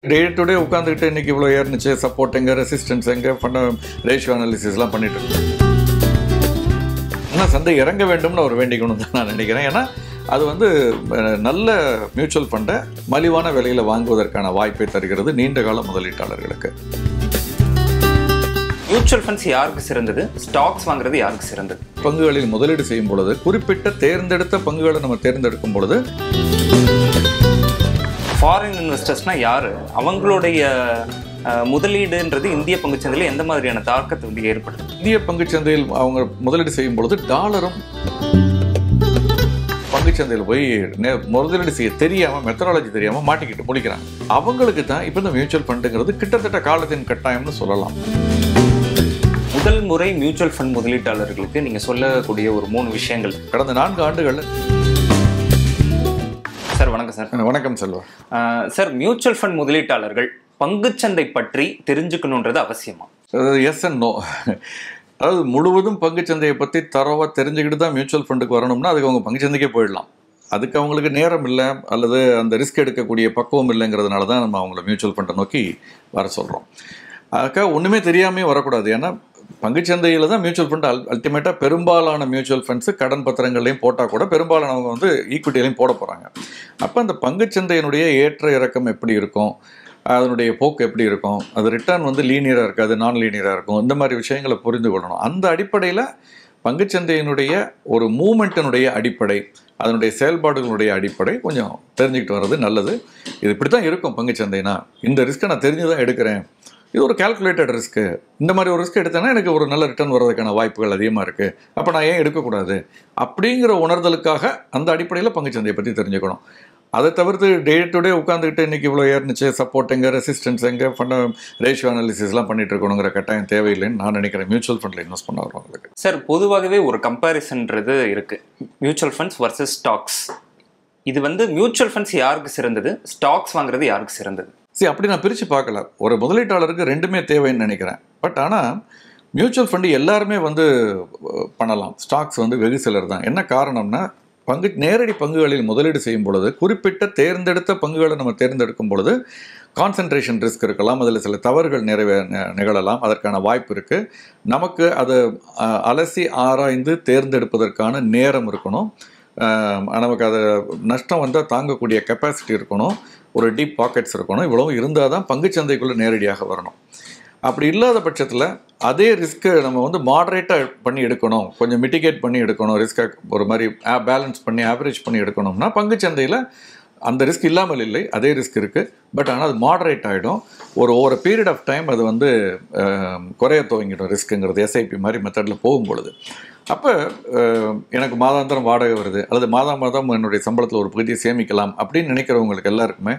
Day to day உட்காந்துக்கிட்டு இன்னைக்கு இவ்வளோ ஏறிச்சு, சப்போர்ட் எங்கே, ரெசிஸ்டன்ஸ் எங்கே, ரேஷியோ அனாலிசிஸ்லாம் பண்ணிட்டு இருக்கேன். ஆனால் சந்தை இறங்க வேண்டும்னு அவர் வேண்டிக்கணும் தான் நான் நினைக்கிறேன். ஏன்னா அது நல்ல மியூச்சுவல் ஃபண்டை மலிவான விலையில் வாங்குவதற்கான வாய்ப்பை தருகிறது நீண்ட கால முதலீட்டாளர்களுக்கு. மியூச்சுவல் ஃபண்ட்ஸ் யாருக்கு சிறந்தது, ஸ்டாக்ஸ் வாங்குறது யாருக்கு சிறந்தது? பங்குகளில் முதலீடு செய்யும் பொழுது, குறிப்பிட்ட தேர்ந்தெடுத்த பங்குகளை நம்ம தேர்ந்தெடுக்கும் பொழுது, ஃபாரின் இன்வெஸ்டர்ஸ்னா யாரு, அவங்களுடைய முதலீடுன்றது இந்திய பங்குச்சந்தையில் எந்த மாதிரியான தாக்கத்தை ஏற்படுது? இந்திய பங்குச்சந்தையில் அவங்க முதலீடு செய்யும் பொழுது டாலரும் பங்குச்சந்தையில் போய் முதலீடு செய்ய தெரியாமல், மெத்தடாலஜி தெரியாமல் மாட்டிக்கிட்டு முடிக்கிறாங்க. அவங்களுக்கு தான் இப்போ இந்த மியூச்சுவல் ஃபண்டுங்கிறது கிட்டத்தட்ட காலத்தின் கட்டாயம்னு சொல்லலாம். முதல் முறை மியூச்சுவல் ஃபண்ட் முதலீட்டாளர்களுக்கு நீங்கள் சொல்லக்கூடிய ஒரு 3 விஷயங்கள். கடந்த 4 ஆண்டுகளில். சார் வணக்கம் சார். வணக்கம் செல்வா. சார், மியூச்சுவல் ஃபண்ட் முதலீட்டாளர்கள் பங்குச்சந்தை பற்றி தெரிஞ்சுக்கணுன்றது அவசியமா? Yes and no. அதாவது முழுவதும் பங்குச்சந்தையை பற்றி தரவாக தெரிஞ்சுக்கிட்டு தான் மியூச்சுவல் ஃபண்டுக்கு வரணும்னா அதுக்கு அவங்க பங்குச்சந்தைக்கே போயிடலாம். அதுக்கு அவங்களுக்கு நேரம் இல்லை அல்லது அந்த ரிஸ்க் எடுக்கக்கூடிய பக்குவம் இல்லைங்கிறதுனால தான் நம்ம அவங்கள மியூச்சுவல் ஃபண்டை நோக்கி வர சொல்கிறோம். அதுக்காக ஒன்றுமே தெரியாமே வரக்கூடாது. ஏன்னா பங்குச்சந்தையில் தான் மியூச்சுவல் ஃபண்ட் அல்டிமேட்டாக பெரும்பாலான மியூச்சுவல் ஃபண்ட்ஸு கடன் பத்திரங்கள்லையும் போட்டால் கூட பெரும்பாலானவங்க ஈக்விட்டிலையும் போட போகிறாங்க. அப்போ அந்த பங்குச்சந்தையினுடைய ஏற்ற இறக்கம் எப்படி இருக்கும், அதனுடைய போக்கு எப்படி இருக்கும், அது ரிட்டர்ன் லீனியராக இருக்காது, நான் லீனியராக இருக்கும், இந்த மாதிரி விஷயங்களை புரிந்து கொள்ளணும். அந்த அடிப்படையில் பங்குச்சந்தையினுடைய ஒரு மூமெண்ட்டினுடைய அடிப்படை, அதனுடைய செயல்பாடுகளுடைய அடிப்படை கொஞ்சம் தெரிஞ்சுக்கிட்டு வர்றது நல்லது. இது இப்படி தான் இருக்கும் பங்குச்சந்தைனா, இந்த ரிஸ்க்கை நான் தெரிஞ்சு தான் எடுக்கிறேன், இது ஒரு கால்குலேட்டட் ரிஸ்க்கு, இந்த மாதிரி ஒரு ரிஸ்க் எடுத்தேன்னா எனக்கு ஒரு நல்ல ரிட்டர்ன் வர்றதுக்கான வாய்ப்புகள் அதிகமாக இருக்குது, அப்போ நான் ஏன் எடுக்கக்கூடாது அப்படிங்கிற உணர்தலுக்காக அந்த அடிப்படையில் பங்குச்சந்தையை பற்றி தெரிஞ்சுக்கணும். அதை தவிர்த்து டே டு டே உட்காந்துக்கிட்டு இன்றைக்கி இவ்வளோ ஏறிச்சு, சப்போர்ட் எங்கே, ரெசிஸ்டன்ஸ் எங்கே, ரேஷியோ அனாலிசிஸ்லாம் பண்ணிட்டு இருக்கணுங்கிற கட்டாயம் தேவையில்லைன்னு நான் நினைக்கிறேன் மியூச்சுவல் ஃபண்டில் இன்வெஸ்ட் பண்ண வரவங்களுக்கு. சார், பொதுவாகவே ஒரு கம்பேரிசன்றது இருக்குது, மியூச்சுவல் ஃபண்ட்ஸ் வர்சஸ் ஸ்டாக்ஸ். இது மியூச்சுவல் ஃபண்ட்ஸ் யாருக்கு சிறந்தது, ஸ்டாக்ஸ் வாங்குறது யாருக்கு சிறந்தது? சரி, அப்படி நான் பிரித்து பார்க்கல. ஒரு முதலீட்டாளருக்கு ரெண்டுமே தேவைன்னு நினைக்கிறேன். பட் ஆனால் மியூச்சுவல் ஃபண்டு எல்லாருமே பண்ணலாம், ஸ்டாக்ஸ் வெகு சிலர் தான். என்ன காரணம்னா, நேரடி பங்குகளில் முதலீடு செய்யும் பொழுது, குறிப்பிட்ட தேர்ந்தெடுத்த பங்குகளை நம்ம தேர்ந்தெடுக்கும் பொழுது கான்சன்ட்ரேஷன் ரிஸ்க் இருக்கலாம், அதில் சில தவறுகள் நிகழலாம், அதற்கான வாய்ப்பு இருக்குது. நமக்கு அதை அலசி ஆராய்ந்து தேர்ந்தெடுப்பதற்கான நேரம் இருக்கணும், நமக்கு அதை நஷ்டம் வந்தால் தாங்கக்கூடிய கெப்பாசிட்டி இருக்கணும், ஒரு டீப் பாக்கெட்ஸ் இருக்கணும். இவ்வளவு இருந்தால் தான் பங்குச்சந்தைக்குள்ளே நேரடியாக வரணும். அப்படி இல்லாத பட்சத்தில் அதே ரிஸ்க்கை நம்ம மாடரேட்டாக பண்ணி எடுக்கணும், கொஞ்சம் மிட்டிகேட் பண்ணி எடுக்கணும், ரிஸ்க்கை ஒரு மாதிரி பேலன்ஸ் பண்ணி ஆவரேஜ் பண்ணி எடுக்கணும்னா பங்குச்சந்தையில் அந்த ரிஸ்க் இல்லாமல் இல்லை, அதே ரிஸ்க் இருக்குது. பட் ஆனால் அது மாடரேட் ஆகிடும். ஒரு பீரியட் ஆஃப் டைம் அது குறைய துவங்கிடும் ரிஸ்க்குங்கிறது, எஸ்ஐபி மாதிரி மெத்தடில் போகும்பொழுது. அப்போ எனக்கு மாதாந்திரம் வாடகை வருது, அல்லது மாதம் என்னுடைய சம்பளத்தில் ஒரு பகுதியை சேமிக்கலாம் அப்படின்னு நினைக்கிறவங்களுக்கு எல்லாருக்குமே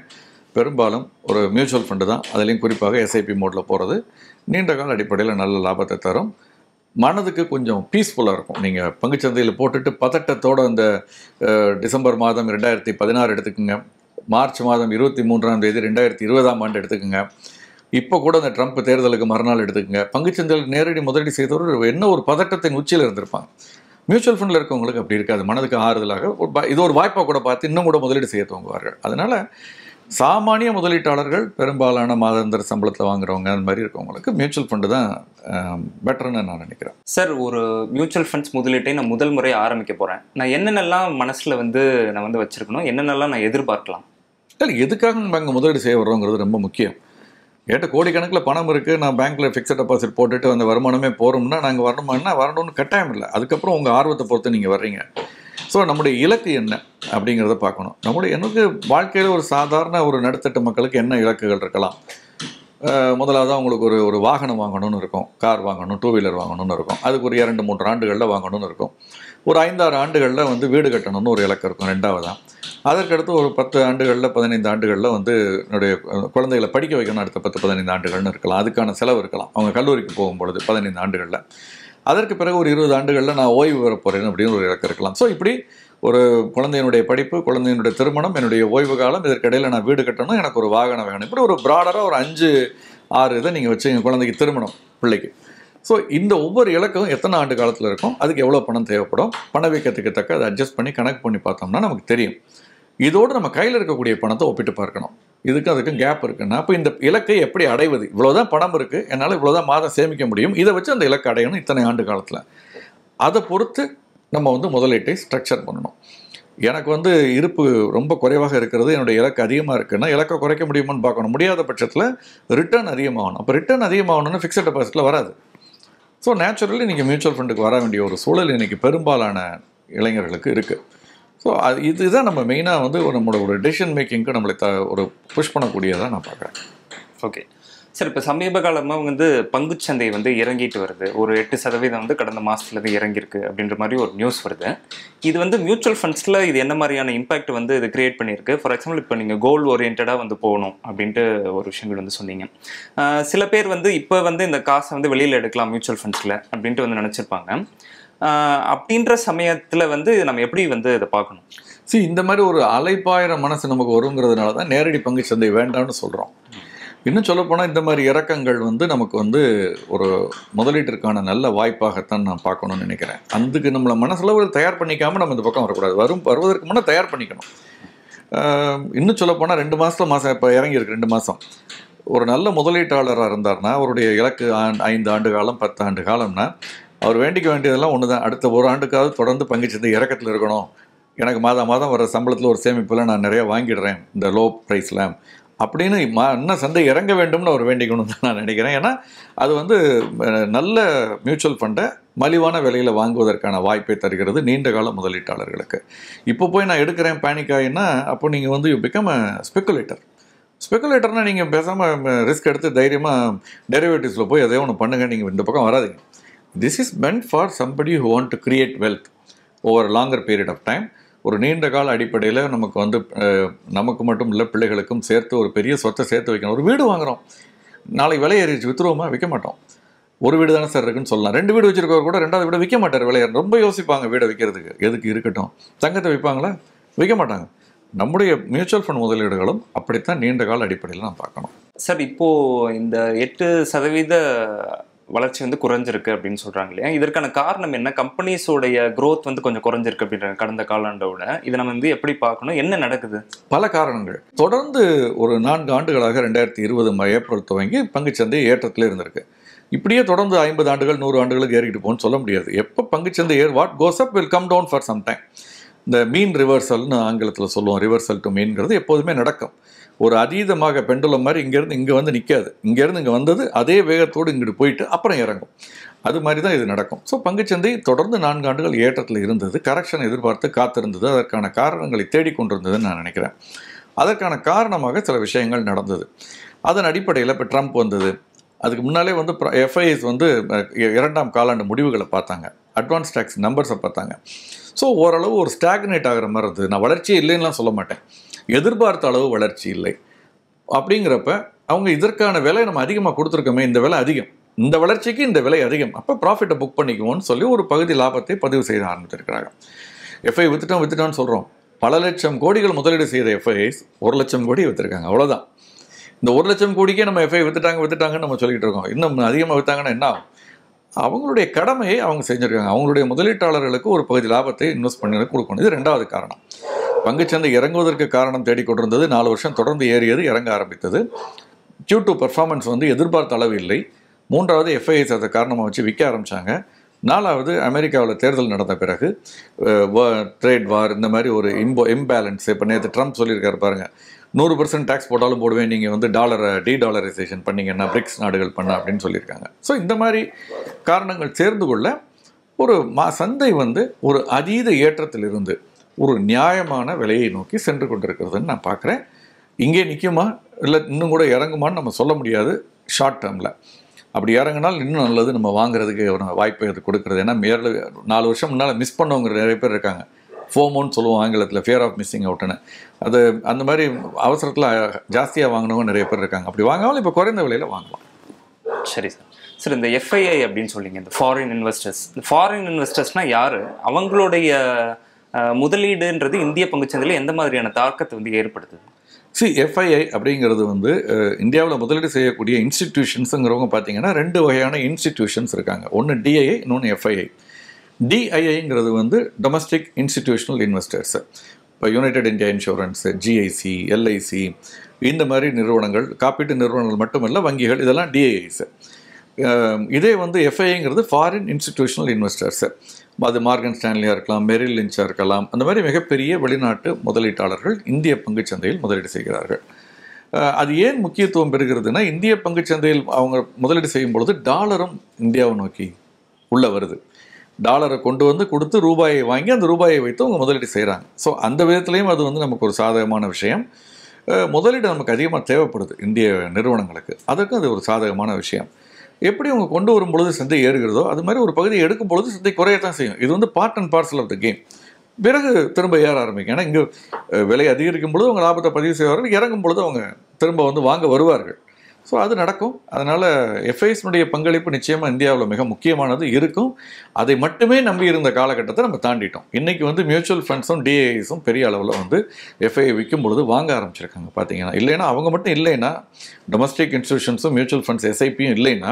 பெரும்பாலும் ஒரு மியூச்சுவல் ஃபண்டு தான், அதுலேயும் குறிப்பாக எஸ்ஐபி மோடில் போகிறது நீண்ட கால அடிப்படையில் நல்ல லாபத்தை தரும். மனதுக்கு கொஞ்சம் பீஸ்ஃபுல்லாக இருக்கும். நீங்கள் பங்குச்சந்தையில் போட்டுட்டு பதட்டத்தோடு அந்த டிசம்பர் மாதம் 2016 எடுத்துக்கோங்க, மார்ச் மாதம் 23ஆம் தேதி 2020ஆம் எடுத்துக்கோங்க, இப்போ கூட அந்த ட்ரம்ப் தேர்தலுக்கு மறுநாள் எடுத்துக்கோங்க, பங்குச்சந்தையில் நேரடி முதலீடு செய்தவர் என்ன ஒரு பதட்டத்தின் உச்சியில் இருந்திருப்பாங்க. மியூச்சுவல் ஃபண்டில் இருக்கவங்களுக்கு அப்படி இருக்காது. மனதுக்கு ஆறுதலாக இது ஒரு வாய்ப்பாக கூட பார்த்து இன்னும் கூட முதலீடு செய்ய துவங்குவார்கள். அதனால் சாமானிய முதலீட்டாளர்கள், பெரும்பாலான மாதாந்திர சம்பளத்தில் வாங்குறவங்க, அந்த மாதிரி இருக்கவங்களுக்கு மியூச்சுவல் ஃபண்டு தான் பெட்டர்னு நான் நினைக்கிறேன். சார், ஒரு மியூச்சுவல் ஃபண்ட்ஸ் முதலீட்டை நான் முதல் முறை ஆரம்பிக்க போகிறேன், நான் என்னென்னலாம் மனசில் நான் வச்சுருக்கணும், என்னென்னலாம் நான் எதிர்பார்க்கலாம்? இல்லை, எதுக்காக நம்ம அங்கே முதலீடு செய்ய வர்றோங்கிறது ரொம்ப முக்கியம். ஏட்ட கோடிக்கணக்கில் பணம் இருக்குது, நான் பேங்க்கில் ஃபிக்ஸட் டெபாசிட் போட்டுட்டு அந்த வருமானமே போகிறோம்னா நாங்கள் வரணும்னு கட்டாயம் இல்லை. அதுக்கப்புறம் உங்கள் ஆர்வத்தை பொறுத்து நீங்கள் வர்றீங்க. ஸோ நம்முடைய இலக்கு என்ன அப்படிங்கிறத பார்க்கணும். எனக்கு வாழ்க்கையில் ஒரு சாதாரண ஒரு நடுத்தட்டு மக்களுக்கு என்ன இலக்குகள் இருக்கலாம்? முதலாவது அவங்களுக்கு ஒரு வாகனம் வாங்கணும்னு இருக்கும், கார் வாங்கணும், 2 வீலர் வாங்கணும்னு இருக்கும், அதுக்கு ஒரு 2-3 ஆண்டுகளில் வாங்கணும்னு இருக்கும். ஒரு 5-6 ஆண்டுகளில் வீடு கட்டணும்னு ஒரு இலக்கு இருக்கும். ரெண்டாவதாக அதற்கடுத்து ஒரு 10 ஆண்டுகளில் 15 ஆண்டுகளில் என்னுடைய குழந்தைகளை படிக்க வைக்கணும், அடுத்த 10-15 ஆண்டுகள்னு இருக்கலாம், அதுக்கான செலவு இருக்கலாம். அவங்க கல்லூரிக்கு போகும்பொழுது 15 ஆண்டுகளில், அதற்கு பிறகு ஒரு 20 ஆண்டுகளில் நான் ஓய்வு பெற போகிறேன் அப்படின்னு ஒரு இலக்கு இருக்கலாம். ஸோ இப்படி ஒரு குழந்தையினுடைய படிப்பு, குழந்தையினுடைய திருமணம், என்னுடைய ஓய்வு காலம், இதற்கிடையில் நான் வீடு கட்டணும், எனக்கு ஒரு வாகனம் வேணும், இப்படி ஒரு ப்ராடராக ஒரு 5-6 இதை நீங்கள் வச்சு எங்கள் குழந்தைக்கு திருமணம், பிள்ளைக்கு. ஸோ இந்த ஒவ்வொரு இலக்கும் எத்தனை ஆண்டு காலத்தில் இருக்கும், அதுக்கு எவ்வளோ பணம் தேவைப்படும், பணவீக்கத்துக்கு தக்க அதை அட்ஜஸ்ட் பண்ணி கணக்கு பண்ணி பார்த்தோம்னா நமக்கு தெரியும். இதோடு நம்ம கையில் இருக்கக்கூடிய பணத்தை ஒப்பிட்டு பார்க்கணும். இதுக்கு அதுக்கும் கேப் இருக்குன்னா அப்போ இந்த இலக்கை எப்படி அடைவது? இவ்வளோதான் பணம் இருக்குது, என்னால் இவ்வளோதான் மாதம் சேமிக்க முடியும், இதை வச்சு அந்த இலக்கை அடையணும் இத்தனை ஆண்டு காலத்தில். அதை பொறுத்து நம்ம வந்து முதலீட்டை ஸ்ட்ரக்சர் பண்ணணும். எனக்கு வந்து இருப்பு ரொம்ப குறைவாக இருக்கிறது, என்னுடைய இலக்கு அதிகமாக இருக்குன்னா இலக்கை குறைக்க முடியுமான்னு பார்க்கணும். முடியாத பட்சத்தில் ரிட்டர்ன் அதிகமாகணும். அப்போ ரிட்டர்ன் அதிகமாகணும்னா ஃபிக்ஸட் டெபாசிட்டில் வராது. ஸோ நேச்சுரலி நீங்கள் மியூச்சுவல் ஃபண்டுக்கு வர வேண்டிய ஒரு சூழல் இன்றைக்கி பெரும்பாலான இளைஞர்களுக்கு இருக்குது. ஸோ இதுதான் நம்ம மெயினாக வந்து நம்மளோட ஒரு டெசிஷன் மேக்கிங்க்கு நம்மளை ஒரு புஷ் பண்ணக்கூடியதாக நான் பார்க்குறேன். ஓகே சார், இப்போ சமீப காலமாக வந்து பங்குச்சந்தை வந்து இறங்கிட்டு வருது. ஒரு 8% வந்து கடந்த மாதத்துலேருந்து இறங்கியிருக்கு அப்படின்ற மாதிரி ஒரு நியூஸ் வருது. இது வந்து மியூச்சுவல் ஃபண்ட்ஸில் இது என்ன மாதிரியான இம்பாக்ட் வந்து இது கிரியேட் பண்ணியிருக்கு? ஃபார் எக்ஸாம்பிள் இப்போ நீங்கள் கோல் ஓரியன்டாக வந்து போகணும் அப்படின்ட்டு ஒரு விஷயங்கள் வந்து சொன்னீங்க. சில பேர் வந்து இப்போ வந்து இந்த காசை வந்து வெளியில் எடுக்கலாம் மியூச்சுவல் ஃபண்ட்ஸில் அப்படின்ட்டு வந்து நினச்சிருப்பாங்க. அப்படின்ற சமயத்தில் வந்து நம்ம எப்படி வந்து இதை பார்க்கணும்? இந்த மாதிரி ஒரு அலைப்பாயிர மனசு நமக்கு வருங்கிறதுனால தான் நேரடி பங்கு சந்தை வேண்டாம்னு சொல்கிறோம். இன்னும் சொல்லப்போனால் இந்த மாதிரி இறக்கங்கள் வந்து நமக்கு வந்து ஒரு முதலீட்டிற்கான நல்ல வாய்ப்பாகத்தான் நான் பார்க்கணும்னு நினைக்கிறேன். அதுக்கு நம்மளை மனசளவில் தயார் பண்ணிக்காமல் நம்ம இந்த பக்கம் வரக்கூடாது. வருவதற்கு முன்னே தயார் பண்ணிக்கணும். இன்னும் சொல்லப்போனால் 2 மாதம் இப்போ இறங்கியிருக்கு 2 மாதம். ஒரு நல்ல முதலீட்டாளராக இருந்தார்னா அவருடைய இலக்கு 5 ஆண்டு காலம் 10 ஆண்டு காலம்னா அவர் வேண்டிக்க வேண்டியதெல்லாம் ஒன்று தான். அடுத்த ஒரு ஆண்டுக்காவது தொடர்ந்து பங்குச்சந்தை இறக்கத்தில் இருக்கணும். எனக்கு மாதம் வர சம்பளத்தில் ஒரு சேமிப்பில் நான் நிறையா வாங்கிடுறேன் இந்த லோ ப்ரைஸில் அப்படின்னு இன்னும் சந்தை இறங்க வேண்டும்னு அவர் வேண்டிக்கணும்னு தான் நான் நினைக்கிறேன். ஏன்னா அது வந்து நல்ல மியூச்சுவல் ஃபண்டை மலிவான விலையில் வாங்குவதற்கான வாய்ப்பை தருகிறது நீண்ட கால முதலீட்டாளர்களுக்கு. இப்போ போய் நான் எடுக்கிறேன் பேனிக் ஆகினா அப்போ நீங்கள் வந்து யூ பிகம் ஸ்பெக்குலேட்டர்னால் நீங்கள் பேசாமல் ரிஸ்க் எடுத்து தைரியமாக டெரிவேட்டிவ்ஸில் போய் எதையோ ஒன்று பண்ணுங்கள். நீங்கள் இந்த பக்கம் வராதிங்க. This is meant for somebody who want to create wealth over longer period of time. ஒரு நீண்ட கால அடிப்படையில் நமக்கு வந்து நமக்கு மட்டும் இல்லை பிள்ளைகளுக்கும் சேர்த்து ஒரு பெரிய சொத்தை சேர்த்து வைக்கணும். ஒரு வீடு வாங்குகிறோம், நாளைக்கு விலை ஏறிச்சு, விற்றுருவோமா? விற்க மாட்டோம். ஒரு வீடு தானே சார் இருக்குன்னு சொல்லலாம். 2 வீடு வச்சுருக்கவர் கூட 2வது வீடு விற்க மாட்டார். விலை ரொம்ப யோசிப்பாங்க வீடை விற்கிறதுக்கு. எதுக்கு இருக்கட்டும், தங்கத்தை விற்பாங்களா? விற்க மாட்டாங்க. நம்முடைய மியூச்சுவல் ஃபண்ட் முதலீடுகளும் அப்படித்தான் நீண்ட கால அடிப்படையில் நான் பார்க்கணும். சார், இப்போது இந்த 8% வளர்ச்சி வந்து குறைஞ்சிருக்கு அப்படின்னு சொல்கிறாங்க இல்லையா? இதற்கான காரணம் என்ன? கம்பெனிஸோடைய க்ரோத் வந்து கொஞ்சம் குறைஞ்சிருக்கு அப்படின்ற கடந்த காலாண்டோட. இதை நம்ம வந்து எப்படி பார்க்கணும்? என்ன நடக்குது? பல காரணங்கள். தொடர்ந்து ஒரு 4 ஆண்டுகளாக 2020 ஏப்ரல் துவங்கி பங்குச்சந்தை ஏற்றத்தில் இருந்திருக்கு. இப்படியே தொடர்ந்து 50 ஆண்டுகள் 100 ஆண்டுகளுக்கு ஏறிக்கிட்டு போகணும்னு சொல்ல முடியாது. எப்போ பங்குச்சந்தை what goes up will come down for some time. இந்த மீன் ரிவர்சல்னு ஆங்கிலத்தில் சொல்லுவோம். ரிவர்சல் டு மீன்கிறது எப்போதுமே நடக்கும். ஒரு அதீதமாக பெண்டுலம் மாதிரி இங்கேருந்து இங்கே வந்து நிற்காது. இங்கேருந்து இங்கே வந்தது அதே வேகத்தோடு இங்கிட்டு போயிட்டு அப்புறம் இறங்கும். அது மாதிரி தான் இது நடக்கும். ஸோ பங்குச்சந்தை தொடர்ந்து 4 ஆண்டுகள் ஏற்றத்தில் இருந்தது. கரெக்ஷன் எதிர்பார்த்து காத்திருந்தது. அதற்கான காரணங்களை தேடிக்கொண்டிருந்ததுன்னு நான் நினைக்கிறேன். அதற்கான காரணமாக சில விஷயங்கள் நடந்தது. அதன் அடிப்படையில் இப்போ ட்ரம்ப் வந்தது. அதுக்கு முன்னாலே வந்து எஃப்ஐஎஸ் வந்து 2ஆம் காலாண்டு முடிவுகளை பார்த்தாங்க. அட்வான்ஸ் டேக்ஸ் நம்பர்ஸை பார்த்தாங்க. ஸோ ஓரளவு ஒரு ஸ்டாக்னேட் ஆகிற மாதிரி இருந்தது. நான் வளர்ச்சியே இல்லைன்னுலாம் சொல்ல மாட்டேன். எதிர்பார்த்த அளவு வளர்ச்சி இல்லை. அப்படிங்கிறப்ப அவங்க இதற்கான விலை நம்ம அதிகமாக கொடுத்துருக்கோமே, இந்த விலை அதிகம், இந்த வளர்ச்சிக்கு இந்த விலை அதிகம், அப்போ ப்ராஃபிட்டை புக் பண்ணிக்குவோன்னு சொல்லி ஒரு பகுதி லாபத்தை பதிவு செய்ய ஆரம்பிச்சிருக்கிறாங்க. எஃப்ஐ விற்றுட்டோன்னு சொல்கிறோம். பல லட்சம் கோடிகள் முதலீடு செய்கிற எஃப்ஐஸ் 1 லட்சம் கோடி விற்றுருக்காங்க. அவ்வளோதான். இந்த 1 லட்சம் கோடிக்கே நம்ம எஃப்ஐ விற்றுட்டாங்கன்னு நம்ம சொல்லிகிட்டு இருக்கோம். இன்னும் அதிகமாக விற்றாங்கன்னா என்ன ஆகும்? அவங்களுடைய கடமையை அவங்க செஞ்சுருக்காங்க. அவங்களுடைய முதலீட்டாளர்களுக்கு ஒரு பகுதி லாபத்தை இன்வெஸ்ட் பண்ணி கொடுக்கணும். இது 2வது காரணம். பங்குச்சந்தை இறங்குவதற்கு காரணம் தேடிக்கொண்டிருந்தது. 4 வருஷம் தொடர்ந்து ஏறியது, இறங்க ஆரம்பித்தது. Q2 பெர்ஃபார்மன்ஸ் வந்து எதிர்பார்த்த அளவு இல்லை. 3வது எஃப்ஐஎஸ் அதை காரணமாக வச்சு விற்க ஆரம்பித்தாங்க. 4வது அமெரிக்காவில் தேர்தல் நடந்த பிறகு ட்ரேட் வார் இந்த மாதிரி ஒரு இம்பேலன்ஸ். இப்போ நேற்று ட்ரம்ப் சொல்லியிருக்காரு பாருங்கள், 100% டேக்ஸ் போட்டாலும் போடுவேன், நீங்கள் வந்து டீடாலரைசேஷன் பண்ணிங்கன்னா பிரிக்ஸ் நாடுகள் பண்ண அப்படின்னு சொல்லியிருக்காங்க. ஸோ இந்த மாதிரி காரணங்கள் சேர்ந்து கொள்ள ஒரு சந்தை வந்து ஒரு அதீத ஏற்றத்தில் இருந்து ஒரு நியாயமான விலையை நோக்கி சென்று கொண்டிருக்கிறதுன்னு நான் பார்க்குறேன். இங்கே நிற்குமா இல்லை இன்னும் கூட இறங்குமான்னு நம்ம சொல்ல முடியாது ஷார்ட் டேர்மில். அப்படி இறங்கினால் இன்னும் நல்லது, நம்ம வாங்குறதுக்கு ஒரு வாய்ப்பை அது கொடுக்குறது. ஏன்னா 4 வருஷம் முன்னால் மிஸ் பண்ணவங்க நிறைய பேர் இருக்காங்க. ஃபோமோன்னு சொல்லுவோம் ஆங்கிலத்தில், ஃபியர் ஆஃப் மிஸ்ஸிங் அவுட்டுன்னு. அது அந்த மாதிரி அவசரத்தில் ஜாஸ்தியாக வாங்கினவங்க நிறைய பேர் இருக்காங்க. அப்படி வாங்காமல் இப்போ குறைந்த விலையில் வாங்கலாம். சரி சார். சார், இந்த எஃப்ஐஐ அப்படின்னு சொல்லிங்க, இந்த ஃபாரின் இன்வெஸ்டர்ஸ். இந்த ஃபாரின் இன்வெஸ்டர்ஸ்னால் யார்? அவங்களுடைய முதலீடுன்றது இந்திய பங்குச்சந்தையில் எந்த மாதிரியான தாக்கத்தை வந்து ஏற்படுத்துது? எஃப்ஐஐ அப்படிங்கிறது வந்து இந்தியாவில் முதலீடு செய்யக்கூடிய இன்ஸ்டிடியூஷன்ஸுங்கிறவங்க பார்த்தீங்கன்னா 2 வகையான இன்ஸ்டிடியூஷன்ஸ் இருக்காங்க. ஒன்று டிஐஐ, இன்னொன்று எஃப்ஐஐ. டிஐஐங்கிறது வந்து டொமஸ்டிக் இன்ஸ்டிடியூஷனல் இன்வெஸ்டர்ஸ். இப்போ United India insurance, GIC, LIC, இந்த மாதிரி நிறுவனங்கள், காப்பீட்டு நிறுவனங்கள் மட்டுமல்ல, வங்கிகள், இதெல்லாம் டிஐஐஸ். இதே வந்து எஃப்ஐங்கிறது ஃபாரின் இன்ஸ்டிடியூஷனல் இன்வெஸ்டர்ஸு. அது மார்கன் ஸ்டான்லியாக இருக்கலாம், மெரில் லிஞ்சாக இருக்கலாம். அந்த மாதிரி மிகப்பெரிய வெளிநாட்டு முதலீட்டாளர்கள் இந்திய பங்குச்சந்தையில் முதலீடு செய்கிறார்கள். அது ஏன் முக்கியத்துவம் பெறுகிறதுனா, இந்திய பங்குச்சந்தையில் அவங்க முதலீடு செய்யும் பொழுது டாலரும் இந்தியாவை நோக்கி உள்ளே வருது. டாலரை கொண்டு வந்து கொடுத்து ரூபாயை வாங்கி அந்த ரூபாயை வைத்து அவங்க முதலீடு செய்கிறாங்க. ஸோ அந்த விதத்துலேயும் அது வந்து நமக்கு ஒரு சாதகமான விஷயம். முதலீடு நமக்கு அதிகமாக தேவைப்படுது இந்திய நிறுவனங்களுக்கு, அதற்கும் அது ஒரு சாதகமான விஷயம். எப்படி அவங்க கொண்டு வரும் பொழுது சந்தை ஏறுகிறதோ அது மாதிரி ஒரு பகுதியை எடுக்கும் பொழுது சந்தை குறையத்தான் செய்யும். இது வந்து part and parcel of the game. பிறகு திரும்ப ஏற ஆரம்பிக்கும். ஏன்னா இங்கே விலை அதிகரிக்கும் பொழுது அவங்க லாபத்தை பதிவு செய்வார்கள், இறங்கும் பொழுது அவங்க திரும்ப வந்து வாங்க வருவார்கள். ஸோ அது நடக்கும். அதனால் எஃப்ஐஎஸ்னுடைய பங்களிப்பு நிச்சயமாக இந்தியாவில் மிக முக்கியமானது இருக்கும். அதை மட்டுமே நம்பி இருந்த காலகட்டத்தை நம்ம தாண்டிட்டோம். இன்றைக்கி வந்து மியூச்சுவல் ஃபண்ட்ஸும் டிஐஎஸும் பெரிய அளவில் வந்து எஃப்ஐஐ விற்கும் பொழுது வாங்க ஆரம்பிச்சிருக்காங்க பார்த்தீங்கன்னா. இல்லைன்னா அவங்க மட்டும் இல்லைன்னா, டொமஸ்டிக் இன்ஸ்டிடியூஷன்ஸும் மியூச்சுவல் ஃபண்ட்ஸ் எஸ்ஐபியும் இல்லைன்னா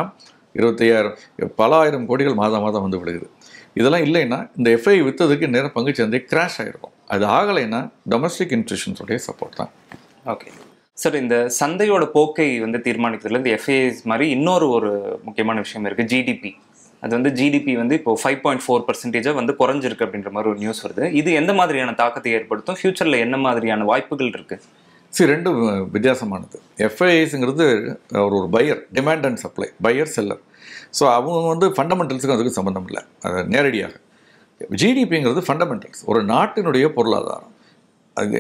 25,000 பல ஆயிரம் கோடிகள் மாதம் மாதம் வந்து விடுகிறது. இதெல்லாம் இல்லைன்னா இந்த எஃப்ஐ விற்றதுக்கு நேரம் பங்குச்சந்தை கிராஷ் ஆகிருக்கும். அது ஆகலைன்னா டொமஸ்டிக் இன்ஸ்டிடியூஷன்ஸுடைய சப்போர்ட் தான். ஓகே சார், இந்த சந்தையோட போக்கை வந்து தீர்மானிக்கிறதுல இந்த எஃப்ஐஎஸ் மாதிரி ஒரு முக்கியமான விஷயம் இருக்குது, ஜிடிபி. அது வந்து ஜிடிபி வந்து இப்போ 5.4% வந்து குறைஞ்சிருக்கு அப்படின்ற மாதிரி ஒரு நியூஸ் வருது. இது எந்த மாதிரியான தாக்கத்தை ஏற்படுத்தும்? ஃபியூச்சரில் என்ன மாதிரியான வாய்ப்புகள் இருக்குது? ரெண்டும் வித்தியாசமானது. எஃப்ஐஐஸுங்கிறது ஒரு buyer, demand and supply, buyer seller. So அவங்க வந்து ஃபண்டமெண்டல்ஸுக்கும் அதுக்கும் சம்மந்தம் இல்லை அது நேரடியாக. ஜிடிபிங்கிறது ஃபண்டமெண்டல்ஸ், ஒரு நாட்டினுடைய பொருளாதாரம்.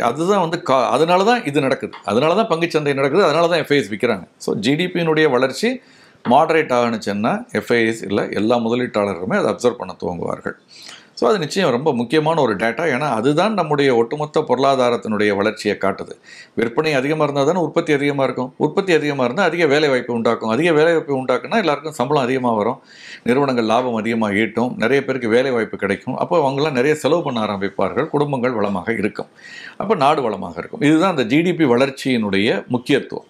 அதுதான் வந்து அதனால தான் இது நடக்குது, அதனால தான் பங்குச்சந்தை நடக்குது, அதனால தான் எஃப்ஐஎஸ் விற்கிறாங்க. ஸோ ஜிடிபியினுடைய வளர்ச்சி மாடரேட் ஆகணுச்சுன்னா எஃப்ஐஎஸ் இல்லை, எல்லா முதலீட்டாளர்களுமே அதை அப்சர்வ் பண்ண துவங்குவார்கள். ஸோ அது நிச்சயம் ரொம்ப முக்கியமான ஒரு டேட்டா. ஏன்னா அதுதான் நம்முடைய ஒட்டுமொத்த பொருளாதாரத்தினுடைய வளர்ச்சியை காட்டுது. விற்பனை அதிகமாக இருந்தால் தானே உற்பத்தி அதிகமாக இருக்கும். உற்பத்தி அதிகமாக இருந்தால் அதிக வேலைவாய்ப்பு உண்டாக்கும். அதிக வேலைவாய்ப்பு உண்டாக்குனா எல்லாருக்கும் சம்பளம் அதிகமாக வரும், நிறுவனங்கள் லாபம் அதிகமாக ஈட்டும், நிறைய பேருக்கு வேலைவாய்ப்பு கிடைக்கும். அப்போ அவங்களாம் நிறைய செலவு பண்ண ஆரம்பிப்பார்கள், குடும்பங்கள் வளமாக இருக்கும், அப்போ நாடு வளமாக இருக்கும். இதுதான் அந்த ஜிடிபி வளர்ச்சியினுடைய முக்கியத்துவம்.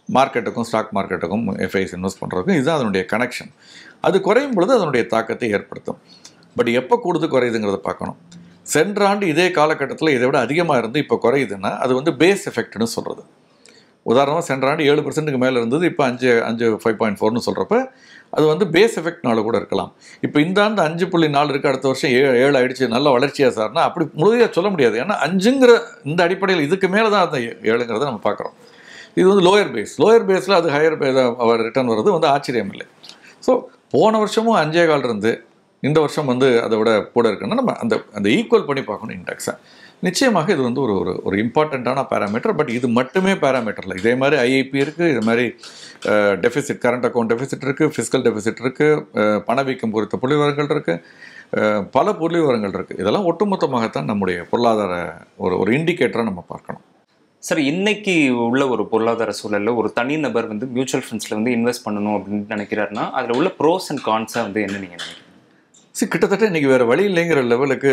மார்க்கெட்டுக்கும் ஸ்டாக் மார்க்கெட்டுக்கும் எஃப்ஐஎஸ் இன்வெஸ்ட் பண்ணுறதுக்கும் இதுதான் அதனுடைய கனெக்ஷன். அது குறையும் பொழுது அதனுடைய தாக்கத்தை ஏற்படுத்தும். பட் எப்போ கூடுது குறையுதுங்கிறத பார்க்கணும். சென்ற ஆண்டு இதே காலகட்டத்தில் இதை விட அதிகமாக இருந்து இப்போ குறையுதுன்னா அது வந்து பேஸ் எஃபெக்ட்னு சொல்கிறது. உதாரணமாக சென்ற ஆண்டு 7%க்கு மேலே இருந்தது, இப்போ 5.4ன்னு சொல்கிறப்ப அது வந்து பேஸ் எஃபெக்ட்னால கூட இருக்கலாம். இப்போ இந்த ஆண்டு 5.4 இருக்குது, அடுத்த வருஷம் 7 ஆகிடுச்சு, நல்ல வளர்ச்சியாக சார்னா அப்படி முழுமையாக சொல்ல முடியாது. ஏன்னா 5ங்கிற இந்த அடிப்படையில் இதுக்கு மேலே தான் அந்த 7ங்கிறத நம்ம பார்க்குறோம். இது வந்து லோயர் பேஸில் அது ஹையர் அவர் ரிட்டர்ன் வர்றது வந்து ஆச்சரியம் இல்லை. ஸோ போன வருஷமும் 5.4 இருந்து இந்த வருஷம் வந்து அதை விட கூட இருக்குன்னா நம்ம அந்த ஈக்குவல் பண்ணி பார்க்கணும் இண்டெக்ஸை. நிச்சயமாக இது வந்து ஒரு இம்பார்ட்டண்ட்டான பேராமீட்டர். பட் இது மட்டுமே பேராமீட்டர் இல்லை. இதே மாதிரி ஐஐபி இருக்குது, இது மாதிரி டெஃபிசிட், கரண்ட் அக்கௌண்ட் டெஃபிசிட் இருக்குது, ஃபிஸ்கல் டெஃபிசிட் இருக்குது, பணவீக்கம் குறித்த புள்ளிவிவரங்கள் இருக்குது, பல புள்ளிவிவரங்கள் இருக்குது. இதெல்லாம் ஒட்டுமொத்தமாகத்தான் நம்முடைய பொருளாதார ஒரு இண்டிகேட்டராக நம்ம பார்க்கணும். சார், இன்னைக்கு உள்ள ஒரு பொருளாதார சூழலில் ஒரு தனிநபர் வந்து மியூச்சுவல் ஃபண்ட்ஸில் வந்து இன்வெஸ்ட் பண்ணணும் அப்படின்னு நினைக்கிறாருன்னா அதில் உள்ள ப்ரோஸ் அண்ட் கான்ஸை வந்து என்ன நீங்கள் நினைக்கிறீங்க? கிட்டத்தட்ட இன்றைக்கி வேறு வழி இல்லைங்கிற லெவலுக்கு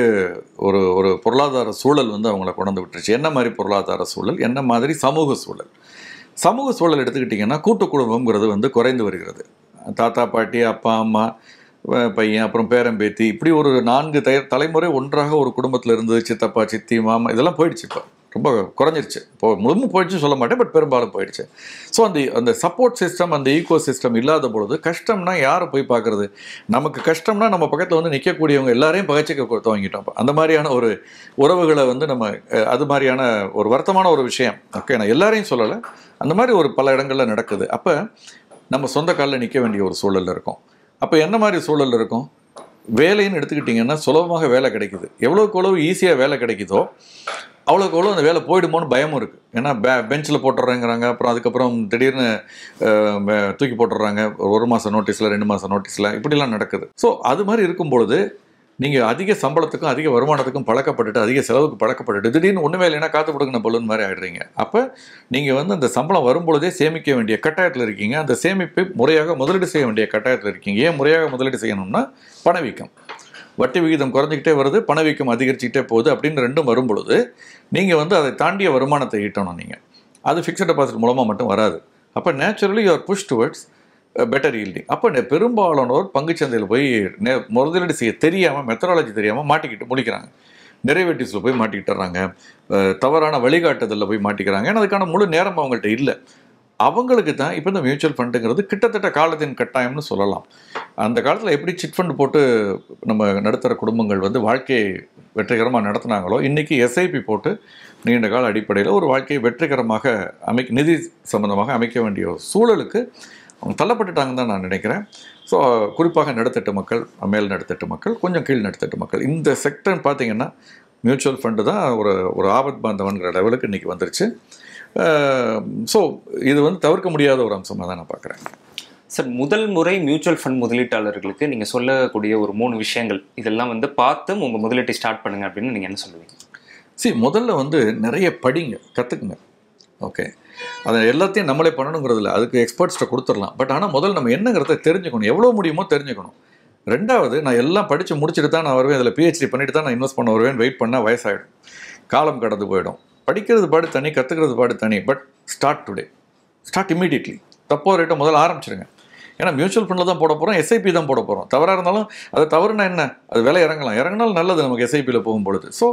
ஒரு பொருளாதார சூழல் வந்து அவங்கள கொண்டு விட்டுருச்சு. என்ன மாதிரி பொருளாதார சூழல், என்ன மாதிரி சமூக சூழல் எடுத்துக்கிட்டிங்கன்னா கூட்டு குடும்பங்கிறது வந்து குறைந்து வருகிறது. தாத்தா பாட்டி, அப்பா அம்மா, பையன், அப்புறம் பேரம்பேத்தி, இப்படி ஒரு 4 தலைமுறை ஒன்றாக ஒரு குடும்பத்தில் இருந்தது. சித்தப்பா, சித்தி, மாமா, இதெல்லாம் போயிடுச்சு. இப்போ ரொம்ப குறைஞ்சிருச்சு. இப்போ முழுமும் போயிடுச்சுன்னு சொல்ல மாட்டேன், பட் பெரும்பாலும் போயிடுச்சு. ஸோ அந்த சப்போர்ட் சிஸ்டம், அந்த ஈகோ சிஸ்டம் இல்லாத பொழுது கஷ்டம்னா யாரை போய் பார்க்குறது? நமக்கு கஷ்டம்னா நம்ம பக்கத்தில் வந்து நிற்கக்கூடியவங்க எல்லாரையும் பகச்சிக்க துவங்கிட்டோம். அந்த மாதிரியான ஒரு உறவுகளை வந்து நம்ம அது மாதிரியான ஒரு வருத்தமான ஒரு விஷயம். ஓகே, நான் எல்லாரையும் சொல்லலை, அந்த மாதிரி ஒரு பல இடங்களில் நடக்குது. அப்போ நம்ம சொந்த காலில் நிற்க வேண்டிய ஒரு சூழலில் இருக்கும். அப்போ என்ன மாதிரி சூழல் இருக்கும்? வேலைன்னு எடுத்துக்கிட்டிங்கன்னா சுலபமாக வேலை கிடைக்குது. எவ்வளோக்கு எவ்வளோ ஈஸியாக வேலை கிடைக்குதோ அவ்வளோக்கு எவ்வளோ அந்த வேலை போயிடுமோன்னு பயமும் இருக்குது. ஏன்னா பெஞ்சில் போட்டுடுறேங்கிறாங்க, அப்புறம் அதுக்கப்புறம் திடீர்னு தூக்கி போட்டுடுறாங்க 1 மாதம் நோட்டீஸில், 2 மாதம் நோட்டீஸில், இப்படிலாம் நடக்குது. ஸோ அது மாதிரி இருக்கும் பொழுது நீங்கள் அதிக சம்பளத்துக்கும் அதிக வருமானத்துக்கும் பழக்கப்பட்டுட்டு, அதிக செலவுக்கு பழக்கப்பட்டுட்டு, திடீர்னு ஒன்றுமே இல்லைன்னா காற்று கொடுக்கின பலூன் மாதிரி ஆகிடுறீங்க. அப்போ நீங்கள் வந்து அந்த சம்பளம் வரும்பொழுதே சேமிக்க வேண்டிய கட்டாயத்தில் இருக்கீங்க. அந்த சேமிப்பை முறையாக முதலீடு செய்ய வேண்டிய கட்டாயத்தில் இருக்கீங்க. ஏன் முறையாக முதலீடு செய்யணும்னா பணவீக்கம், வட்டி விகிதம் குறைஞ்சிக்கிட்டே வருது, பணவீக்கம் அதிகரிச்சுக்கிட்டே போகுது அப்படின்னு ரெண்டும் வரும்பொழுது நீங்கள் வந்து அதை தாண்டிய வருமானத்தை ஈட்டணும். நீங்கள் அது ஃபிக்ஸட் டெபாசிட் மூலமாக மட்டும் வராது. அப்போ naturally you are push towards better yielding. அப்போ பெரும்பாலானோர் பங்குச்சந்தையில் போய் முதலீடு செய்ய தெரியாமல், மெத்தடாலஜி தெரியாமல் மாட்டிக்கிட்டு முடிக்கிறாங்க. டெரிவேட்டிவ்ஸில் போய் மாட்டிக்கிட்டுறாங்க, தவறான வழிகாட்டுதலில் போய் மாட்டிக்கிறாங்க. ஏன்னா அதுக்கான முழு நேரம் அவங்கள்ட்ட இல்லை. அவங்களுக்கு தான் இப்போ இந்த மியூச்சுவல் ஃபண்டுங்கிறது கிட்டத்தட்ட காலத்தின் கட்டாயம்னு சொல்லலாம். அந்த காலத்தில் எப்படி சிட் ஃபண்ட் போட்டு நம்ம நடுத்தர குடும்பங்கள் வந்து வாழ்க்கையை வெற்றிகரமாக நடத்துனாங்களோ, இன்றைக்கி எஸ்ஐபி போட்டு நீண்ட கால அடிப்படையில் ஒரு வாழ்க்கையை வெற்றிகரமாக நிதி சம்பந்தமாக அமைக்க வேண்டிய சூழலுக்கு அவங்க தள்ளப்பட்டுட்டாங்கன்னு தான் நான் நினைக்கிறேன். ஸோ குறிப்பாக நடுத்தட்டு மக்கள், மேல் நடுத்தட்டு மக்கள், கொஞ்சம் கீழ் நடுத்தட்டு மக்கள், இந்த செக்டர்னு பார்த்தீங்கன்னா மியூச்சுவல் ஃபண்டு தான் ஒரு ஆபத் பாந்தவன்கிற லெவலுக்கு இன்றைக்கி வந்துருச்சு. ஸோ இது வந்து தவிர்க்க முடியாத ஒரு அம்சமாக தான் நான் பார்க்குறேன். சார், முதல் முறை மியூச்சுவல் ஃபண்ட் முதலீட்டாளர்களுக்கு நீங்கள் சொல்லக்கூடிய ஒரு 3 விஷயங்கள், இதெல்லாம் வந்து பார்த்து உங்கள் முதலீட்டை ஸ்டார்ட் பண்ணுங்க அப்படின்னு நீங்கள் என்ன சொல்லுவீங்க? முதல்ல வந்து நிறைய படிங்க, கற்றுக்குங்க. ஓகே, அதை எல்லாத்தையும் நம்மளே பண்ணணுங்கிறது இல்லை, அதுக்கு எக்ஸ்பர்ட்ஸ்ட்டை கொடுத்துடலாம். பட் ஆனால் முதல்ல நம்ம என்னங்கிறத தெரிஞ்சுக்கணும், எவ்வளோ முடியுமோ தெரிஞ்சுக்கணும். ரெண்டாவது, நான் எல்லாம் படித்து முடிச்சுட்டு தான் நான் வருவேன், அதில் பிஹெச்டி பண்ணிட்டு தான் நான் இன்வெஸ்ட் பண்ண வருவேன், வெயிட் பண்ணால் வயசாகிடும், காலம் கடந்து போயிடும். படிக்கிறது பாடு தனி, கற்றுக்கிறது பாடு தனி. But start today, start immediately. தப்போ ரேட்டை முதல்ல ஆரம்பிச்சிருங்க. ஏன்னா மியூச்சுவல் ஃபண்டில் தான் போட போகிறோம், எஸ்ஐபி தான் போட போகிறோம். தவறாக இருந்தாலும் அது தவறுனா என்ன, அது விலை இறங்கினாலும் நல்லது நமக்கு எஸ்ஐபியில் போகும்பொழுது. ஸோ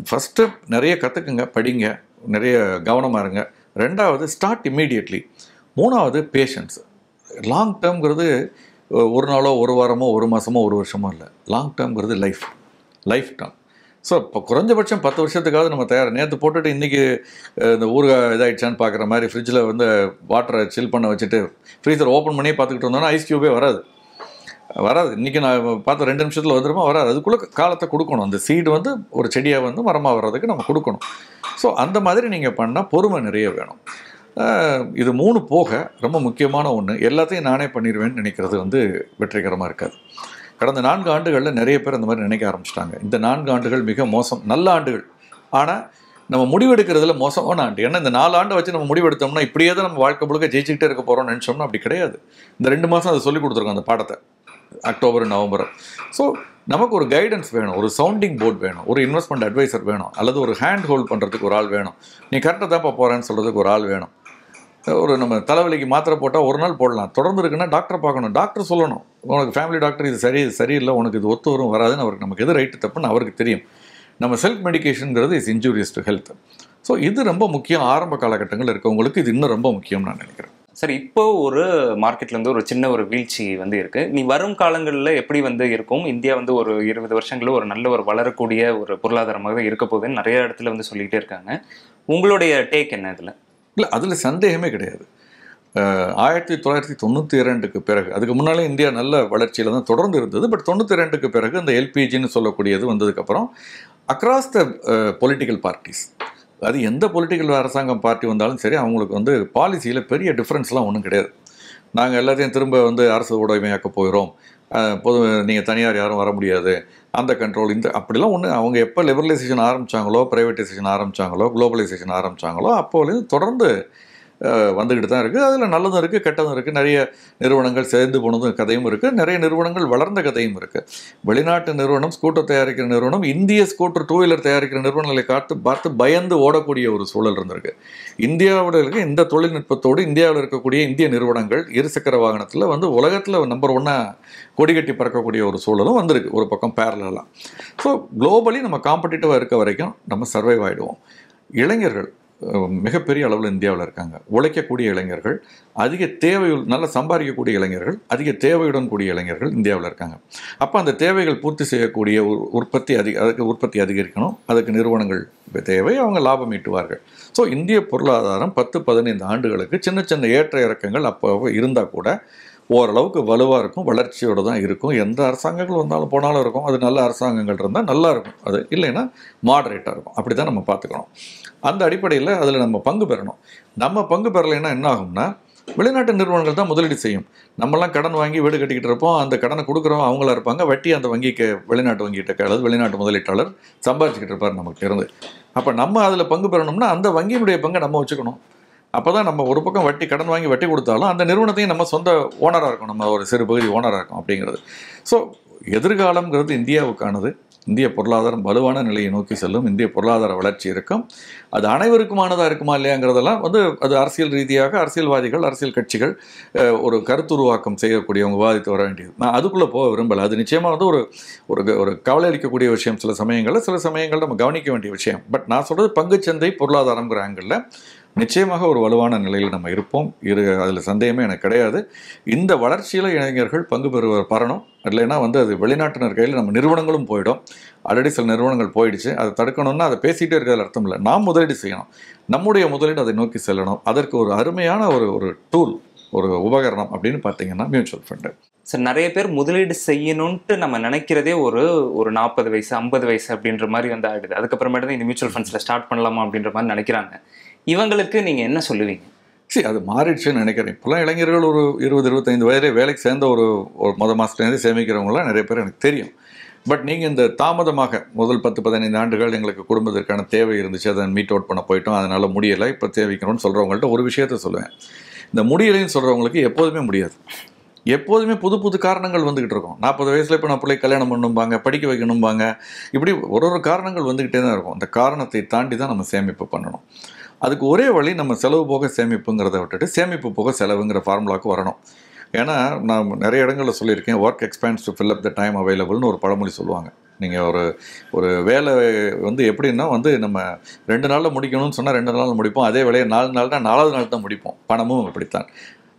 ஃபஸ்ட்டு நிறைய கற்றுக்குங்க, படிங்க, நிறைய கவனமாக இருங்க. ரெண்டாவது, ஸ்டார்ட் இம்மீடியட்லி. மூணாவது, பேஷன்ஸ். லாங் டேர்ம்ங்கிறது ஒரு நாளோ ஒரு வாரமோ ஒரு மாதமோ ஒரு வருஷமோ இல்லை. லாங் டேர்ம்ங்கிறது லைஃப் டேர்ம். ஸோ இப்போ குறைஞ்சபட்சம் 10 வருஷத்துக்காவது நம்ம தயார். நேற்று போட்டுட்டு இன்றைக்கி இந்த ஊறுகாய் இதாகிடுச்சான்னு பார்க்குற மாதிரி ஃப்ரிட்ஜில் வந்து வாட்டரை சில் பண்ண வச்சுட்டு ஃப்ரீசர் ஓப்பன் பண்ணியே பார்த்துக்கிட்டு இருந்தோன்னா ஐஸ் க்யூபே வராது. இன்றைக்கி நான் பார்த்த 2 நிமிஷத்தில் வந்துருமா, வராது. அதுக்குள்ளே காலத்தை கொடுக்கணும். அந்த சீடு வந்து ஒரு செடியாக வந்து மரமாக வர்றதுக்கு நம்ம கொடுக்கணும். ஸோ அந்த மாதிரி நீங்கள் பண்ணால் பொறுமை நிறைய வேணும். இது 3 போக ரொம்ப முக்கியமான ஒன்று, எல்லாத்தையும் நானே பண்ணிடுவேன்னு நினைக்கிறது வந்து வெற்றிகரமாக இருக்காது. கடந்த 4 ஆண்டுகளில் நிறைய பேர் அந்த மாதிரி நினைக்க ஆரம்பிச்சிட்டாங்க. இந்த 4 ஆண்டுகள் மிக மோசம், நல்ல ஆண்டுகள். ஆனால் நம்ம முடிவெடுக்கிறதுல மோசமான ஆண்டு. ஏன்னா இந்த 4 ஆண்டை வச்சு நம்ம முடிவெடுத்தோம்னா இப்படியே தான் நம்ம வாழ்க்கை முழுக்க ஜெயிச்சுக்கிட்டே இருக்க போகிறோம்னு நினச்சோம்னா அப்படி கிடையாது. இந்த 2 மாதம் அதை சொல்லிக் கொடுத்துருக்கோம், அந்த பாடத்தை, அக்டோபர் நவம்பர். ஸோ நமக்கு ஒரு கைடன்ஸ் வேணும், ஒரு சவுண்டிங் போர்டு வேணும், ஒரு இன்வெஸ்ட்மெண்ட் அட்வைசர் வேணும், அல்லது ஒரு ஹேண்ட் ஹோல்ட் பண்ணுறதுக்கு ஒரு ஆள் வேணும், நீ கரெக்டாக தான்ப்பா போகிறேன்னு சொல்கிறதுக்கு ஒரு ஆள் வேணும். ஒரு நம்ம தலைவலிக்கு மாத்திரை போட்டால் ஒரு நாள் போடலாம், தொடர்ந்து இருக்குன்னா டாக்டரை பார்க்கணும், டாக்டர் சொல்லணும் உனக்கு, ஃபேமிலி டாக்டர் இது சரியில்லை, உனக்கு இது ஒத்து வரும் வராதுன்னு அவருக்கு, நமக்கு எது ரைட்டு தப்புன்னு அவருக்கு தெரியும். நம்ம செல்ஃப் மெடிக்கேஷனுங்கிறது is injurious to health. So இது ரொம்ப முக்கியம். ஆரம்ப காலகட்டங்கள் இருக்கவங்களுக்கு இது இன்னும் ரொம்ப முக்கியம் நான் நினைக்கிறேன். சார், இப்போ ஒரு மார்க்கெட்ல வந்து ஒரு சின்ன ஒரு வீழ்ச்சி வந்து இருக்கு. நீ வரும் காலங்களில் எப்படி வந்து இருக்கும், இந்தியா வந்து ஒரு 20 வருஷங்களில் ஒரு நல்ல ஒரு வளரக்கூடிய ஒரு பொருளாதாரமாக இருக்க போகுதுன்னு நிறைய இடத்துல வந்து சொல்லிக்கிட்டே இருக்காங்க. உங்களுடைய டேக் என்ன இதில்? இல்லை, அதில் சந்தேகமே கிடையாது. 1992க்கு பிறகு, அதுக்கு முன்னாலே இந்தியா நல்ல வளர்ச்சியில் தான் தொடர்ந்து இருந்தது. பட் 92க்கு பிறகு இந்த எல்பிஜின்னு சொல்லக்கூடியது வந்ததுக்கப்புறம் அக்ராஸ் த பொலிட்டிக்கல் பார்ட்டிஸ், அது எந்த பொலிட்டிக்கல் அரசாங்கம் பார்ட்டி வந்தாலும் சரி, அவங்களுக்கு வந்து பாலிசியில் பெரிய டிஃப்ரென்ஸ்லாம் ஒன்றும் கிடையாது. நாங்கள் எல்லாத்தையும் திரும்ப வந்து அரசு உடைமையாக்க போயிடும், நீங்கள் தனியார் யாரும் வர முடியாது, அந்த கண்ட்ரோல் இந்த அப்படிலாம் ஒன்று. அவங்க எப்போ லிபரலைசேஷன் ஆரம்பித்தாங்களோ, ப்ரைவேட்டைசேஷன் ஆரம்பித்தாங்களோ, குளோபலைசேஷன் ஆரம்பித்தாங்களோ, அப்போலேருந்து தொடர்ந்து வந்துக்கிட்டு தான் இருக்குது. அதில் நல்லதும் இருக்குது, கெட்டதும் இருக்குது. நிறைய நிறுவனங்கள் சேர்ந்து போனதும் கதையும் இருக்குது, நிறைய நிறுவனங்கள் வளர்ந்த கதையும் இருக்குது. வெளிநாட்டு நிறுவனம், ஸ்கூட்டர் தயாரிக்கிற நிறுவனம், இந்திய ஸ்கூட்டர் 2 வீலர் தயாரிக்கிற நிறுவனங்களை பார்த்து பயந்து ஓடக்கூடிய ஒரு சூழல் இருந்திருக்கு. இந்தியாவில் இருக்க இந்த தொழில்நுட்பத்தோடு இந்தியாவில் இருக்கக்கூடிய இந்திய நிறுவனங்கள் இருசக்கர வாகனத்தில் வந்து உலகத்தில் நம்பர் 1 கொடிகட்டி பறக்கக்கூடிய ஒரு சூழலும் வந்திருக்கு, ஒரு பக்கம் பேரலாக. ஸோ குளோபலி நம்ம காம்படிட்டிவாக இருக்க வரைக்கும் நம்ம சர்வைவ் ஆகிடுவோம். இளைஞர்கள் மிகப்பெரிய அளவில் இந்தியாவில் இருக்காங்க. உழைக்கக்கூடிய இளைஞர்கள், அதிக நல்லா சம்பாதிக்கக்கூடிய இளைஞர்கள், அதிக தேவையுடன் கூடிய இளைஞர்கள் இந்தியாவில் இருக்காங்க. அப்போ அந்த தேவைகள் பூர்த்தி செய்யக்கூடிய அதுக்கு உற்பத்தி அதிகரிக்கணும், அதுக்கு நிறுவனங்கள் தேவை, அவங்க லாபம் ஈட்டுவார்கள். ஸோ இந்திய பொருளாதாரம் 10-15 ஆண்டுகளுக்கு சின்ன சின்ன ஏற்ற இறக்கங்கள் அப்போ இருந்தால் கூட ஓரளவுக்கு வலுவாக இருக்கும், வளர்ச்சியோடு தான் இருக்கும். எந்த அரசாங்கங்கள் வந்தாலும் போனாலும் இருக்கும். அது நல்ல அரசாங்கங்கள் இருந்தால் நல்லா இருக்கும், அது இல்லைன்னா மாடரேட்டாக இருக்கும். அப்படி தான் நம்ம பார்த்துக்கணும். அந்த அடிப்படையில் அதில் நம்ம பங்கு பெறணும். நம்ம பங்கு பெறலைன்னா என்ன ஆகும்னா, வெளிநாட்டு நிறுவனங்கள் தான் முதலீடு செய்யும். நம்மலாம் கடன் வாங்கி வீடு கட்டிக்கிட்டு இருப்போம், அந்த கடனை கொடுக்குறவங்க அவங்களா இருப்பாங்க, வட்டி அந்த வங்கிக்கு, வெளிநாட்டு வங்கிகிட்ட அல்லது வெளிநாட்டு முதலீட்டாளர் சம்பாதிச்சுக்கிட்டு இருப்பார் நமக்கு இருந்து. அப்போ நம்ம அதில் பங்கு பெறணும்னா அந்த வங்கியினுடைய பங்கை நம்ம வச்சுக்கணும். அப்போ தான் நம்ம ஒரு பக்கம் கடன் வாங்கி வட்டி கொடுத்தாலும் அந்த நிறுவனத்தையும் நம்ம சொந்த ஓனராக இருக்கும், நம்ம ஒரு சிறு பகுதி ஓனராக இருக்கும் அப்படிங்கிறது. ஸோ எதிர்காலம்ங்கிறது இந்தியாவுக்கானது. இந்திய பொருளாதாரம் வலுவான நிலையை நோக்கி செல்லும். இந்திய பொருளாதார வளர்ச்சி இருக்கும். அது அனைவருக்குமானதாக இருக்குமா இல்லையாங்கிறதெல்லாம் வந்து அது அரசியல் ரீதியாக அரசியல்வாதிகள், அரசியல் கட்சிகள் ஒரு கருத்துருவாக்கம் செய்யக்கூடியவங்க விவாதித்து வர வேண்டியது. நான் அதுக்குள்ளே போக விரும்பலை. அது நிச்சயமாக வந்து ஒரு ஒரு கவலை அளிக்கக்கூடிய விஷயம் சில சமயங்கள் நம்ம கவனிக்க வேண்டிய விஷயம். பட் நான் சொல்கிறது பங்குச்சந்தை பொருளாதாரங்கிற ஆங்கிளில் நிச்சயமாக ஒரு வலுவான நிலையில் நம்ம இருப்போம். அதில் சந்தேகமே எனக்கு கிடையாது. இந்த வளர்ச்சியில் இளைஞர்கள் பங்கு பெறணும். இல்லைன்னா வந்து அது வெளிநாட்டினர் கையில் நம்ம நிறுவனங்களும் போயிடும். ஆல்ரெடி சில நிறுவனங்கள் போயிடுச்சு. அதை தடுக்கணும்னா அதை பேசிகிட்டே இருக்கிறது அர்த்தம் இல்லை. நாம் முதலீடு செய்யணும். நம்முடைய முதலீடு அதை நோக்கி செல்லணும். அதற்கு ஒரு அருமையான ஒரு டூல், ஒரு உபகரணம் அப்படின்னு பார்த்தீங்கன்னா மியூச்சுவல் ஃபண்டு. சார், நிறைய பேர் முதலீடு செய்யணும்ட்டு நம்ம நினைக்கிறதே ஒரு 40 வயசு 50 வயசு அப்படின்ற மாதிரி வந்து ஆகிடுது. அதுக்கப்புறமேட்டு தான் இந்த மியூச்சுவல் ஃபண்ட்ஸில் ஸ்டார்ட் பண்ணலாமா அப்படின்ற மாதிரி நினைக்கிறாங்க. இவங்களுக்கு நீங்கள் என்ன சொல்லுவீங்க? சரி, அது மாறிடுச்சுன்னு நினைக்கிறேன். இப்போலாம் இளைஞர்கள் ஒரு 20-25 வயதிலே வேலைக்கு சேர்ந்த ஒரு மாதத்துலேருந்து சேமிக்கிறவங்களாம் நிறைய பேர் எனக்கு தெரியும். பட் நீங்கள் இந்த தாமதமாக முதல் 10-15 ஆண்டுகள் எங்களுக்கு குடும்பத்திற்கான தேவை இருந்துச்சு, அதை மீட் அவுட் பண்ண போயிட்டோம், அதனால் முடியலை, இப்போ தேவைக்கணும்னு சொல்கிறவங்கள்ட்ட ஒரு விஷயத்த சொல்லுவேன். இந்த முடியலைன்னு சொல்கிறவங்களுக்கு எப்போதுமே முடியாது. எப்போதுமே புது புது காரணங்கள் வந்துக்கிட்டு இருக்கும். 40 வயசில் இப்போ நான் பிள்ளை கல்யாணம் பண்ணணும்பாங்க, படிக்க வைக்கணும்பாங்க, இப்படி ஒரு காரணங்கள் வந்துக்கிட்டே தான் இருக்கும். அந்த காரணத்தை தாண்டி தான் நம்ம சேமிப்பு பண்ணணும். அதுக்கு ஒரே வழி நம்ம செலவு போக சேமிப்புங்கிறத விட்டுட்டு சேமிப்பு போக செலவுங்கிற ஃபார்முலாவுக்கு வரணும். ஏன்னா நான் நிறைய இடங்களில் சொல்லியிருக்கேன், work expands to fill up the time அவைலபிள்னு ஒரு பழமொழி சொல்லுவாங்க. நீங்கள் ஒரு வேலை வந்து எப்படின்னா வந்து நம்ம 2 நாளில் முடிக்கணும்னு சொன்னால் 2 நாளில் முடிப்போம். அதே வேலையை 4 நாள்னா 4வது நாள் தான் முடிப்போம். பணமும் அப்படித்தான்.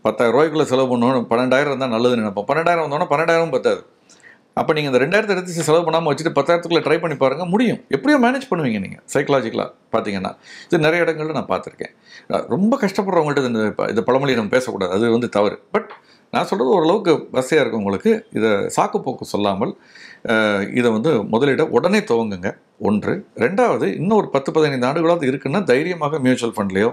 10,000 ரூபாய்க்குள்ளே செலவு பண்ணணும், 12,000 இருந்தால் நல்லதுன்னு நினைப்போம். 12,000 வந்தோன்னா 12,000 பத்தாது. அப்போ நீங்கள் இந்த 2,000 எடுத்து செலவு பண்ணாமல் வச்சுட்டு 10,000க்குள்ளே ட்ரை பண்ணி பாருங்கள், முடியும். எப்படியோ மேனேஜ் பண்ணுவீங்க நீங்கள் சைக்கலாஜிக்கலாக பார்த்தீங்கன்னா. இது நிறைய இடங்களில் நான் பார்த்துருக்கேன். ரொம்ப கஷ்டப்படுறவங்கள்ட்ட இந்த பழமொழியை நம்ம பேசக்கூடாது, அது வந்து தவறு. பட் நான் சொல்கிறது ஓரளவுக்கு வசதியாக இருக்கவங்களுக்கு இதை சாக்குப்போக்கு சொல்லாமல் இதை வந்து முதலீட உடனே துவங்குங்க. 1. 2வது, இன்னும் ஒரு 10-15 ஆண்டுகளாவது இருக்குன்னா தைரியமாக மியூச்சுவல் ஃபண்ட்லேயோ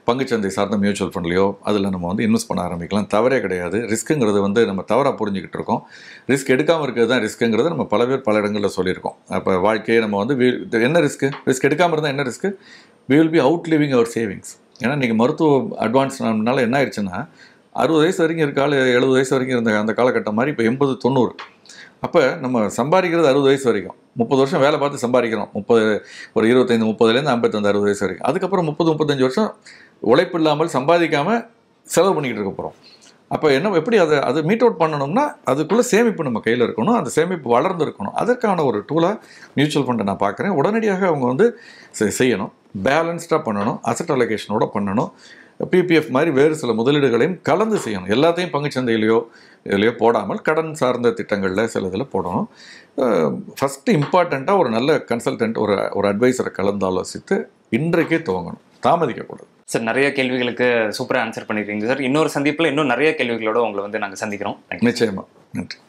பங்குச்சந்தை சார்ந்த மியூச்சுவல் ஃபண்ட்லேயோ அதில் நம்ம வந்து இன்வெஸ்ட் பண்ண ஆரம்பிக்கலாம். தவறே கிடையாது. ரிஸ்க்குங்கிறது வந்து நம்ம தவறாக புரிஞ்சுக்கிட்டு இருக்கோம். ரிஸ்க் எடுக்காமல் இருக்கிறது தான் ரிஸ்க்குங்கிறது நம்ம பல இடங்களில் சொல்லியிருக்கோம். அப்போ வாழ்க்கையை நம்ம வந்து என்ன ரிஸ்க் எடுக்காமல் இருந்தால் என்ன risk? We will be outliving our savings. ஏன்னா இன்றைக்கி மருத்துவ அட்வான்ஸ்னால என்ன ஆயிடுச்சுன்னா 60 வயசு வரைக்கும் இருக்க 70 வயசு வரைக்கும் இருந்த அந்த காலகட்டம் மாதிரி இப்போ 80-90. அப்போ நம்ம சம்பாதிக்கிறது 60 வயசு வரைக்கும். 30 வருஷம் வேலை பார்த்து சம்பாதிக்கிறோம். ஒரு 25-30லேருந்து 55-60 வயசு வரைக்கும். அதுக்கப்புறம் 30-35 வருஷம் உழைப்பு இல்லாமல் சம்பாதிக்காமல் செலவு பண்ணிக்கிட்டு இருக்க போகிறோம். அப்போ எப்படி அதை மீட் அவுட் பண்ணணும்னா அதுக்குள்ளே சேமிப்பு நம்ம கையில் இருக்கணும். அந்த சேமிப்பு வளர்ந்து இருக்கணும். அதற்கான ஒரு டூலாக மியூச்சுவல் ஃபண்டை நான் பார்க்குறேன். உடனடியாக அவங்க வந்து செய்யணும். பேலன்ஸ்டாக பண்ணணும். அசட் அலோகேஷனோட பண்ணணும். பிபிஎஃப் மாதிரி வேறு சில முதலீடுகளையும் கலந்து செய்யணும். எல்லாத்தையும் பங்குச்சந்தையிலையோ இதுலையோ போடாமல் கடன் சார்ந்த திட்டங்களில் சில இதில் போடணும். ஃபஸ்ட்டு இம்பார்ட்டண்ட்டாக ஒரு நல்ல கன்சல்டன்ட், ஒரு அட்வைசரை கலந்து ஆலோசித்து இன்றைக்கே துவங்கணும். தாமதிக்கக்கூடாது. சார், நிறைய கேள்விகளுக்கு சூப்பராக ஆன்சர் பண்ணியிருக்கீங்க சார். இன்னொரு சந்திப்பில் இன்னும் நிறைய கேள்விகளோடு உங்களை வந்து நாங்கள் சந்திக்கிறோம். நிச்சயமாக. நன்றி.